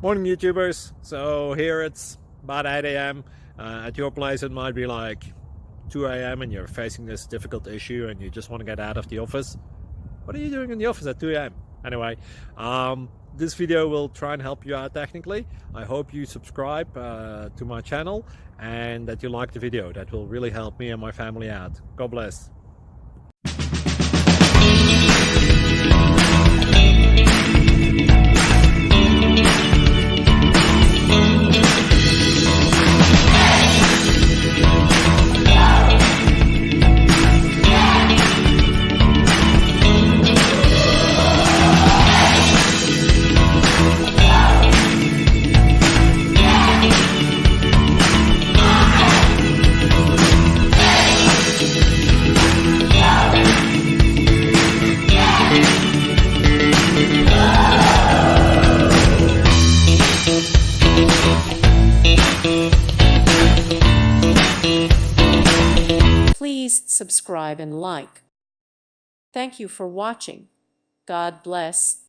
Morning YouTubers. So here it's about 8 a.m. At your place it might be like 2 a.m. and you're facing this difficult issue and you just want to get out of the office. What are you doing in the office at 2 a.m.? Anyway, this video will try and help you out technically. I hope you subscribe to my channel and that you like the video. That will really help me and my family out. God bless. Please subscribe and like. Thank you for watching. God bless.